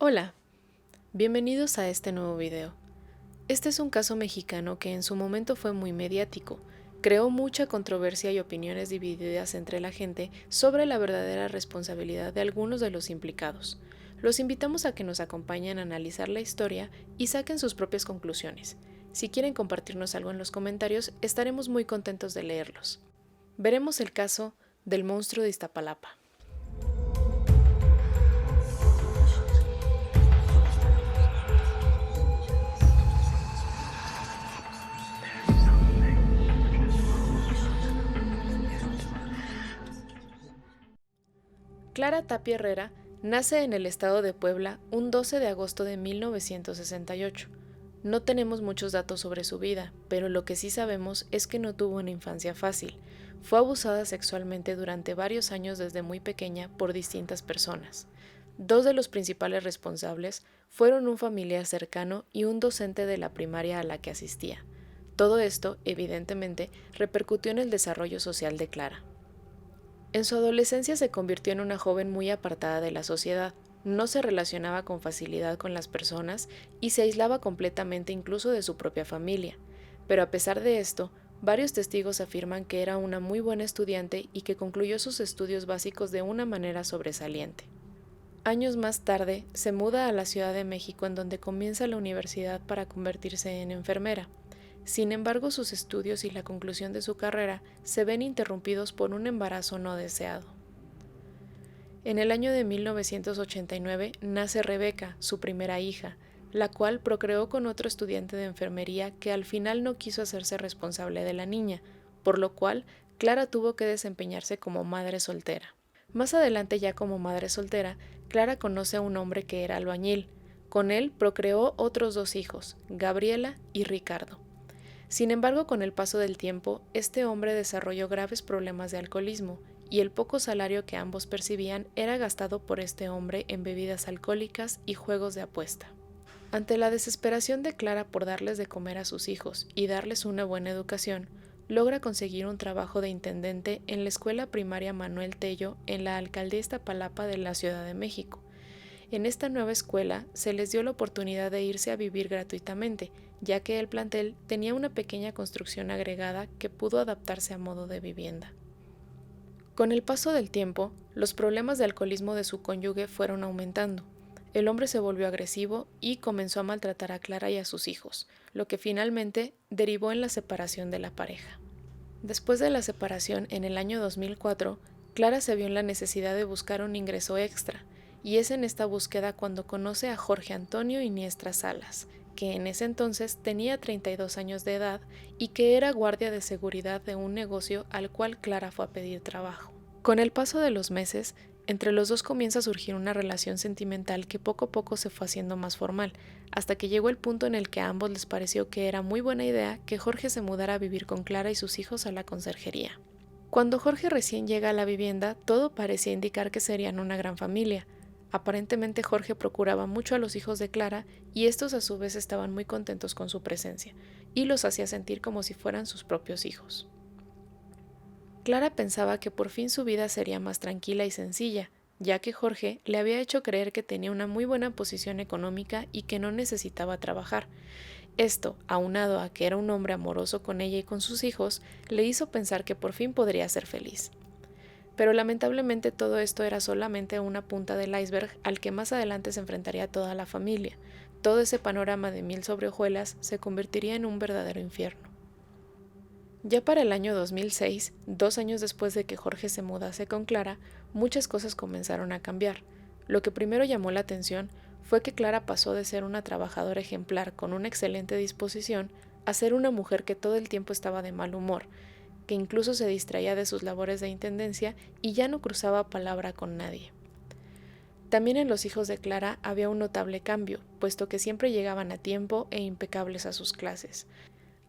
Hola, bienvenidos a este nuevo video. Este es un caso mexicano que en su momento fue muy mediático, creó mucha controversia y opiniones divididas entre la gente sobre la verdadera responsabilidad de algunos de los implicados. Los invitamos a que nos acompañen a analizar la historia y saquen sus propias conclusiones. Si quieren compartirnos algo en los comentarios, estaremos muy contentos de leerlos. Veremos el caso del monstruo de Iztapalapa. Clara Tapia Herrera nace en el estado de Puebla un 12 de agosto de 1968. No tenemos muchos datos sobre su vida, pero lo que sí sabemos es que no tuvo una infancia fácil. Fue abusada sexualmente durante varios años desde muy pequeña por distintas personas. Dos de los principales responsables fueron un familiar cercano y un docente de la primaria a la que asistía. Todo esto, evidentemente, repercutió en el desarrollo social de Clara. En su adolescencia se convirtió en una joven muy apartada de la sociedad, no se relacionaba con facilidad con las personas y se aislaba completamente incluso de su propia familia. Pero a pesar de esto, varios testigos afirman que era una muy buena estudiante y que concluyó sus estudios básicos de una manera sobresaliente. Años más tarde, se muda a la Ciudad de México en donde comienza la universidad para convertirse en enfermera. Sin embargo, sus estudios y la conclusión de su carrera se ven interrumpidos por un embarazo no deseado. En el año de 1989 nace Rebeca, su primera hija, la cual procreó con otro estudiante de enfermería que al final no quiso hacerse responsable de la niña, por lo cual Clara tuvo que desempeñarse como madre soltera. Más adelante, ya como madre soltera, Clara conoce a un hombre que era albañil. Con él procreó otros dos hijos, Gabriela y Ricardo. Sin embargo, con el paso del tiempo, este hombre desarrolló graves problemas de alcoholismo, y el poco salario que ambos percibían era gastado por este hombre en bebidas alcohólicas y juegos de apuesta. Ante la desesperación de Clara por darles de comer a sus hijos y darles una buena educación, logra conseguir un trabajo de intendente en la escuela primaria Manuel Tello en la alcaldía Iztapalapa de la Ciudad de México. En esta nueva escuela se les dio la oportunidad de irse a vivir gratuitamente, ya que el plantel tenía una pequeña construcción agregada que pudo adaptarse a modo de vivienda. Con el paso del tiempo, los problemas de alcoholismo de su cónyuge fueron aumentando. El hombre se volvió agresivo y comenzó a maltratar a Clara y a sus hijos, lo que finalmente derivó en la separación de la pareja. Después de la separación, en el año 2004, Clara se vio en la necesidad de buscar un ingreso extra, y es en esta búsqueda cuando conoce a Jorge Antonio Iniestra Salas, que en ese entonces tenía 32 años de edad y que era guardia de seguridad de un negocio al cual Clara fue a pedir trabajo. Con el paso de los meses, entre los dos comienza a surgir una relación sentimental que poco a poco se fue haciendo más formal, hasta que llegó el punto en el que a ambos les pareció que era muy buena idea que Jorge se mudara a vivir con Clara y sus hijos a la conserjería. Cuando Jorge recién llega a la vivienda, todo parecía indicar que serían una gran familia. Aparentemente Jorge procuraba mucho a los hijos de Clara y estos a su vez estaban muy contentos con su presencia, y los hacía sentir como si fueran sus propios hijos. Clara pensaba que por fin su vida sería más tranquila y sencilla, ya que Jorge le había hecho creer que tenía una muy buena posición económica y que no necesitaba trabajar. Esto, aunado a que era un hombre amoroso con ella y con sus hijos, le hizo pensar que por fin podría ser feliz. Pero lamentablemente todo esto era solamente una punta del iceberg al que más adelante se enfrentaría toda la familia. Todo ese panorama de miel sobre hojuelas se convertiría en un verdadero infierno. Ya para el año 2006, 2 años después de que Jorge se mudase con Clara, muchas cosas comenzaron a cambiar. Lo que primero llamó la atención fue que Clara pasó de ser una trabajadora ejemplar con una excelente disposición a ser una mujer que todo el tiempo estaba de mal humor, que incluso se distraía de sus labores de intendencia y ya no cruzaba palabra con nadie. También en los hijos de Clara había un notable cambio, puesto que siempre llegaban a tiempo e impecables a sus clases.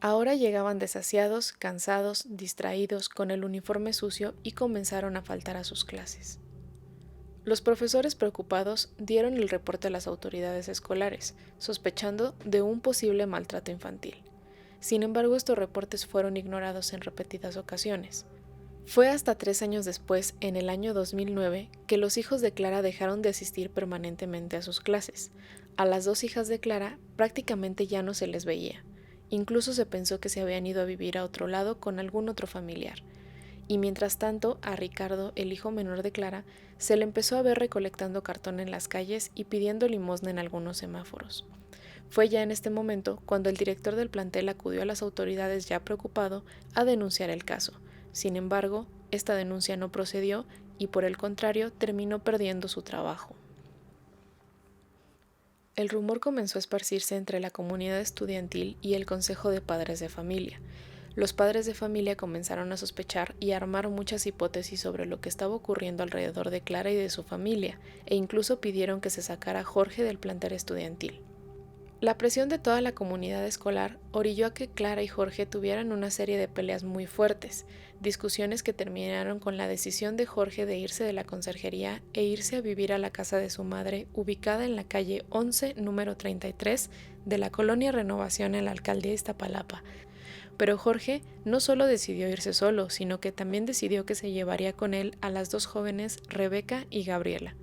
Ahora llegaban desasiados, cansados, distraídos, con el uniforme sucio y comenzaron a faltar a sus clases. Los profesores preocupados dieron el reporte a las autoridades escolares, sospechando de un posible maltrato infantil. Sin embargo, estos reportes fueron ignorados en repetidas ocasiones. Fue hasta 3 años después, en el año 2009, que los hijos de Clara dejaron de asistir permanentemente a sus clases. A las 2 hijas de Clara prácticamente ya no se les veía. Incluso se pensó que se habían ido a vivir a otro lado con algún otro familiar. Y mientras tanto, a Ricardo, el hijo menor de Clara, se le empezó a ver recolectando cartón en las calles y pidiendo limosna en algunos semáforos. Fue ya en este momento cuando el director del plantel acudió a las autoridades ya preocupado a denunciar el caso. Sin embargo, esta denuncia no procedió y por el contrario terminó perdiendo su trabajo. El rumor comenzó a esparcirse entre la comunidad estudiantil y el Consejo de Padres de Familia. Los padres de familia comenzaron a sospechar y a armar muchas hipótesis sobre lo que estaba ocurriendo alrededor de Clara y de su familia, e incluso pidieron que se sacara a Jorge del plantel estudiantil. La presión de toda la comunidad escolar orilló a que Clara y Jorge tuvieran una serie de peleas muy fuertes, discusiones que terminaron con la decisión de Jorge de irse de la conserjería e irse a vivir a la casa de su madre, ubicada en la calle 11, número 33, de la colonia Renovación en la alcaldía de Iztapalapa. Pero Jorge no solo decidió irse solo, sino que también decidió que se llevaría con él a las 2 jóvenes, Rebeca y Gabriela.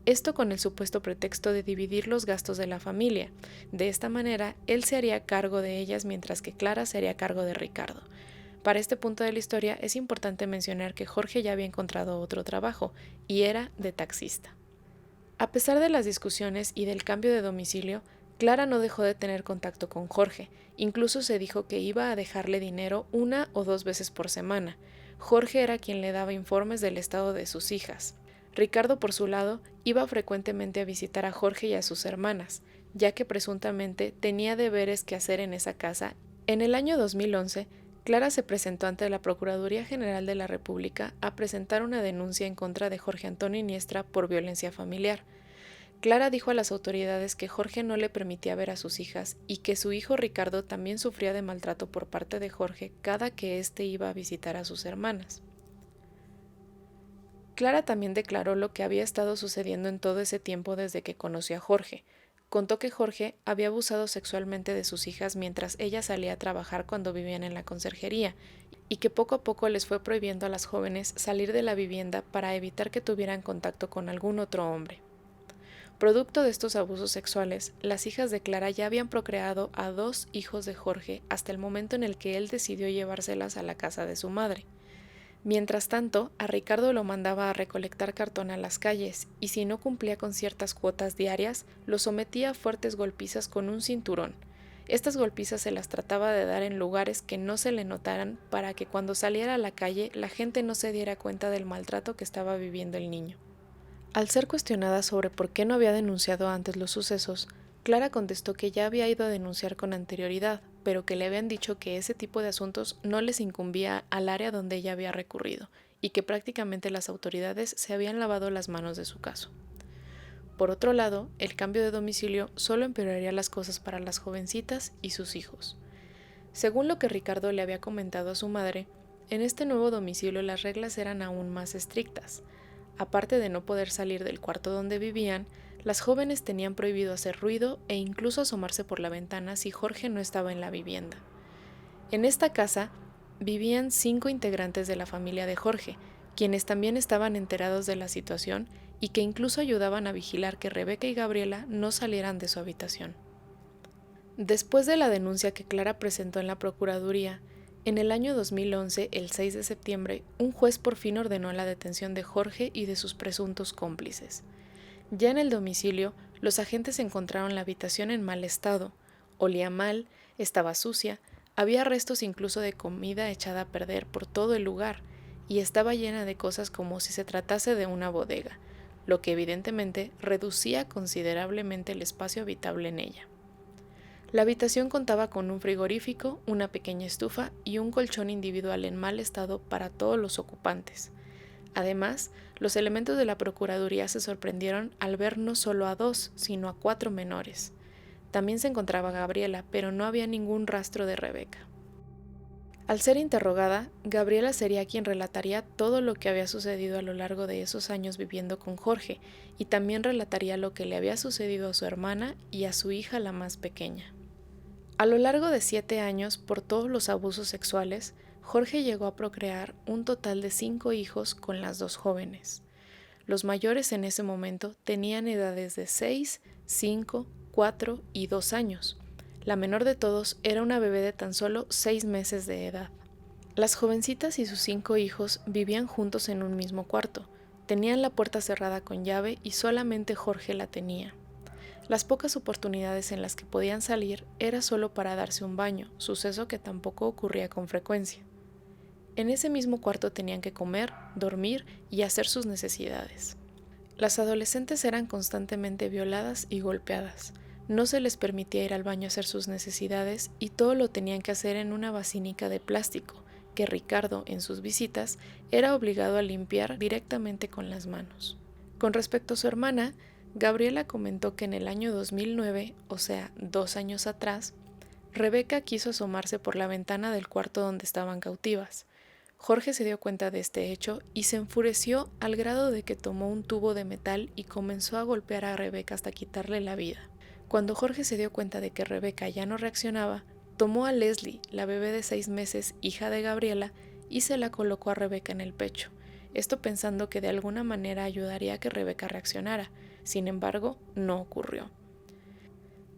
Esto con el supuesto pretexto de dividir los gastos de la familia. De esta manera, él se haría cargo de ellas mientras que Clara se haría cargo de Ricardo. Para este punto de la historia es importante mencionar que Jorge ya había encontrado otro trabajo, y era de taxista. A pesar de las discusiones y del cambio de domicilio, Clara no dejó de tener contacto con Jorge. Incluso se dijo que iba a dejarle dinero 1 o 2 veces por semana. Jorge era quien le daba informes del estado de sus hijas. Ricardo, por su lado, iba frecuentemente a visitar a Jorge y a sus hermanas, ya que presuntamente tenía deberes que hacer en esa casa. En el año 2011, Clara se presentó ante la Procuraduría General de la República a presentar una denuncia en contra de Jorge Antonio Iniestra por violencia familiar. Clara dijo a las autoridades que Jorge no le permitía ver a sus hijas y que su hijo Ricardo también sufría de maltrato por parte de Jorge cada que éste iba a visitar a sus hermanas. Clara también declaró lo que había estado sucediendo en todo ese tiempo desde que conoció a Jorge. Contó que Jorge había abusado sexualmente de sus hijas mientras ella salía a trabajar cuando vivían en la conserjería, y que poco a poco les fue prohibiendo a las jóvenes salir de la vivienda para evitar que tuvieran contacto con algún otro hombre. Producto de estos abusos sexuales, las hijas de Clara ya habían procreado a 2 hijos de Jorge hasta el momento en el que él decidió llevárselas a la casa de su madre. Mientras tanto, a Ricardo lo mandaba a recolectar cartón a las calles, y si no cumplía con ciertas cuotas diarias, lo sometía a fuertes golpizas con un cinturón. Estas golpizas se las trataba de dar en lugares que no se le notaran para que cuando saliera a la calle la gente no se diera cuenta del maltrato que estaba viviendo el niño. Al ser cuestionada sobre por qué no había denunciado antes los sucesos, Clara contestó que ya había ido a denunciar con anterioridad, pero que le habían dicho que ese tipo de asuntos no les incumbía al área donde ella había recurrido, y que prácticamente las autoridades se habían lavado las manos de su caso. Por otro lado, el cambio de domicilio solo empeoraría las cosas para las jovencitas y sus hijos. Según lo que Ricardo le había comentado a su madre, en este nuevo domicilio las reglas eran aún más estrictas. Aparte de no poder salir del cuarto donde vivían, las jóvenes tenían prohibido hacer ruido e incluso asomarse por la ventana si Jorge no estaba en la vivienda. En esta casa vivían 5 integrantes de la familia de Jorge, quienes también estaban enterados de la situación y que incluso ayudaban a vigilar que Rebeca y Gabriela no salieran de su habitación. Después de la denuncia que Clara presentó en la Procuraduría, en el año 2011, el 6 de septiembre, un juez por fin ordenó la detención de Jorge y de sus presuntos cómplices. Ya en el domicilio, los agentes encontraron la habitación en mal estado. Olía mal, estaba sucia, había restos incluso de comida echada a perder por todo el lugar, y estaba llena de cosas como si se tratase de una bodega, lo que evidentemente reducía considerablemente el espacio habitable en ella. La habitación contaba con un frigorífico, una pequeña estufa y un colchón individual en mal estado para todos los ocupantes. Además, los elementos de la Procuraduría se sorprendieron al ver no solo a 2, sino a 4 menores. También se encontraba Gabriela, pero no había ningún rastro de Rebeca. Al ser interrogada, Gabriela sería quien relataría todo lo que había sucedido a lo largo de esos años viviendo con Jorge, y también relataría lo que le había sucedido a su hermana y a su hija la más pequeña. A lo largo de 7 años, por todos los abusos sexuales, Jorge llegó a procrear un total de 5 hijos con las dos jóvenes. Los mayores en ese momento tenían edades de 6, 5, 4 y 2 años. La menor de todos era una bebé de tan solo 6 meses de edad. Las jovencitas y sus 5 hijos vivían juntos en un mismo cuarto. Tenían la puerta cerrada con llave y solamente Jorge la tenía. Las pocas oportunidades en las que podían salir era solo para darse un baño, suceso que tampoco ocurría con frecuencia. En ese mismo cuarto tenían que comer, dormir y hacer sus necesidades. Las adolescentes eran constantemente violadas y golpeadas. No se les permitía ir al baño a hacer sus necesidades y todo lo tenían que hacer en una basinica de plástico, que Ricardo, en sus visitas, era obligado a limpiar directamente con las manos. Con respecto a su hermana, Gabriela comentó que en el año 2009, o sea, 2 años atrás, Rebeca quiso asomarse por la ventana del cuarto donde estaban cautivas. Jorge se dio cuenta de este hecho y se enfureció al grado de que tomó un tubo de metal y comenzó a golpear a Rebeca hasta quitarle la vida. Cuando Jorge se dio cuenta de que Rebeca ya no reaccionaba, tomó a Leslie, la bebé de 6 meses, hija de Gabriela, y se la colocó a Rebeca en el pecho, esto pensando que de alguna manera ayudaría a que Rebeca reaccionara. Sin embargo, no ocurrió.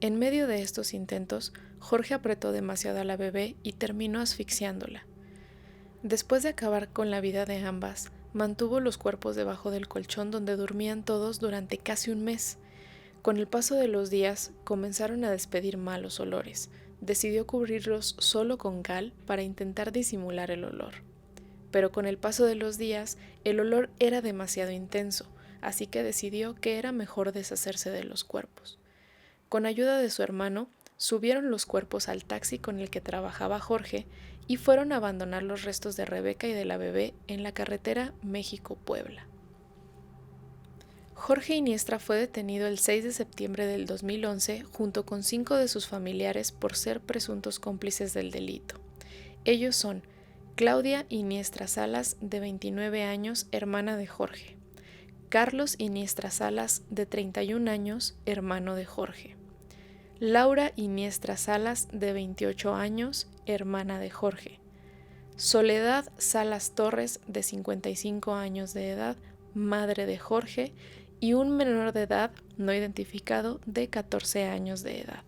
En medio de estos intentos, Jorge apretó demasiado a la bebé y terminó asfixiándola. Después de acabar con la vida de ambas, mantuvo los cuerpos debajo del colchón donde dormían todos durante casi un mes. Con el paso de los días, comenzaron a despedir malos olores. Decidió cubrirlos solo con cal para intentar disimular el olor. Pero con el paso de los días, el olor era demasiado intenso, así que decidió que era mejor deshacerse de los cuerpos. Con ayuda de su hermano, subieron los cuerpos al taxi con el que trabajaba Jorge y fueron a abandonar los restos de Rebeca y de la bebé en la carretera México-Puebla. Jorge Iniestra fue detenido el 6 de septiembre del 2011 junto con 5 de sus familiares por ser presuntos cómplices del delito. Ellos son Claudia Iniestra Salas, de 29 años, hermana de Jorge; Carlos Iniestra Salas, de 31 años, hermano de Jorge; Laura Iniestra Salas, de 28 años, hermana de Jorge; Soledad Salas Torres, de 55 años de edad, madre de Jorge; y un menor de edad no identificado de 14 años de edad.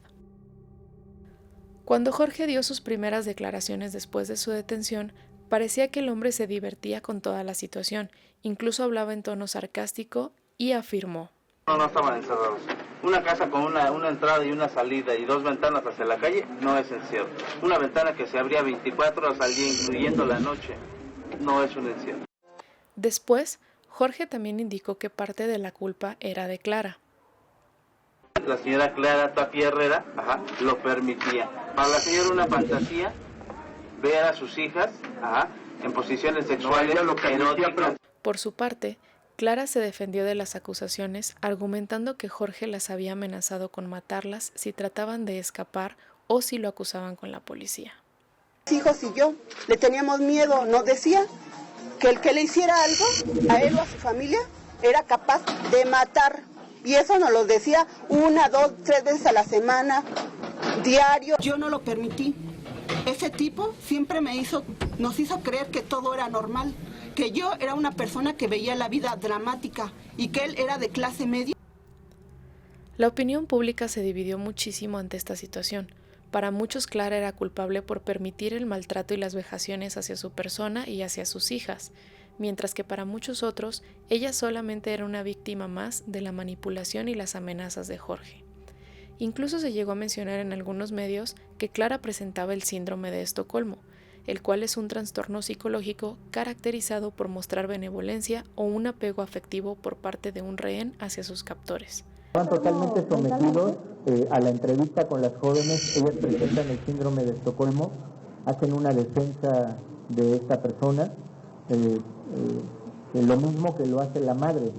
Cuando Jorge dio sus primeras declaraciones después de su detención, parecía que el hombre se divertía con toda la situación, incluso hablaba en tono sarcástico y afirmó: No estaban encerrados. Una casa con una entrada y una salida y 2 ventanas hacia la calle no es encierro. Una ventana que se abría 24 horas al día, incluyendo la noche, no es un encierro. Después, Jorge también indicó que parte de la culpa era de Clara. La señora Clara Tapia Herrera lo permitía. Para la señora una fantasía ver a sus hijas en posiciones sexuales eróticas. Por su parte, Clara se defendió de las acusaciones, argumentando que Jorge las había amenazado con matarlas si trataban de escapar o si lo acusaban con la policía. Mis hijos y yo le teníamos miedo, nos decía que el que le hiciera algo a él o a su familia era capaz de matar. Y eso nos lo decía 1, 2, 3 veces a la semana, diario. Yo no lo permití. Ese tipo siempre nos hizo creer que todo era normal, que yo era una persona que veía la vida dramática y que él era de clase media. La opinión pública se dividió muchísimo ante esta situación. Para muchos, Clara era culpable por permitir el maltrato y las vejaciones hacia su persona y hacia sus hijas, mientras que para muchos otros, ella solamente era una víctima más de la manipulación y las amenazas de Jorge. Incluso se llegó a mencionar en algunos medios que Clara presentaba el síndrome de Estocolmo, el cual es un trastorno psicológico caracterizado por mostrar benevolencia o un apego afectivo por parte de un rehén hacia sus captores. Estaban totalmente sometidos a la entrevista con las jóvenes. Ellas presentan el síndrome de Estocolmo, hacen una defensa de esta persona, lo mismo que lo hace la madre.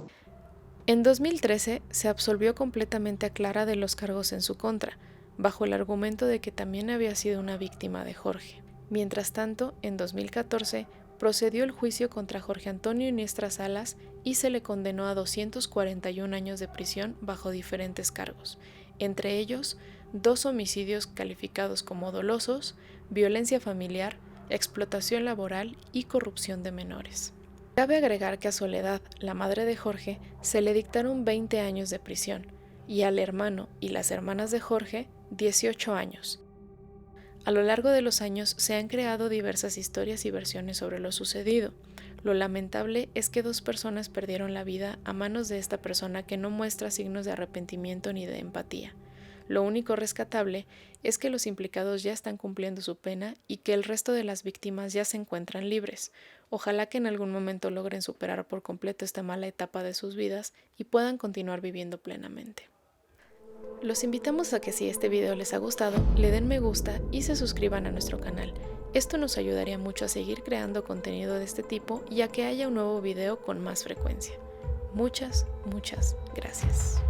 En 2013 se absolvió completamente a Clara de los cargos en su contra, bajo el argumento de que también había sido una víctima de Jorge. Mientras tanto, en 2014 procedió el juicio contra Jorge Antonio Iniestra Salas y se le condenó a 241 años de prisión bajo diferentes cargos, entre ellos 2 homicidios calificados como dolosos, violencia familiar, explotación laboral y corrupción de menores. Cabe agregar que a Soledad, la madre de Jorge, se le dictaron 20 años de prisión y al hermano y las hermanas de Jorge 18 años. A lo largo de los años se han creado diversas historias y versiones sobre lo sucedido. Lo lamentable es que 2 personas perdieron la vida a manos de esta persona que no muestra signos de arrepentimiento ni de empatía. Lo único rescatable es que los implicados ya están cumpliendo su pena y que el resto de las víctimas ya se encuentran libres. Ojalá que en algún momento logren superar por completo esta mala etapa de sus vidas y puedan continuar viviendo plenamente. Los invitamos a que si este video les ha gustado, le den me gusta y se suscriban a nuestro canal. Esto nos ayudaría mucho a seguir creando contenido de este tipo y a que haya un nuevo video con más frecuencia. Muchas gracias.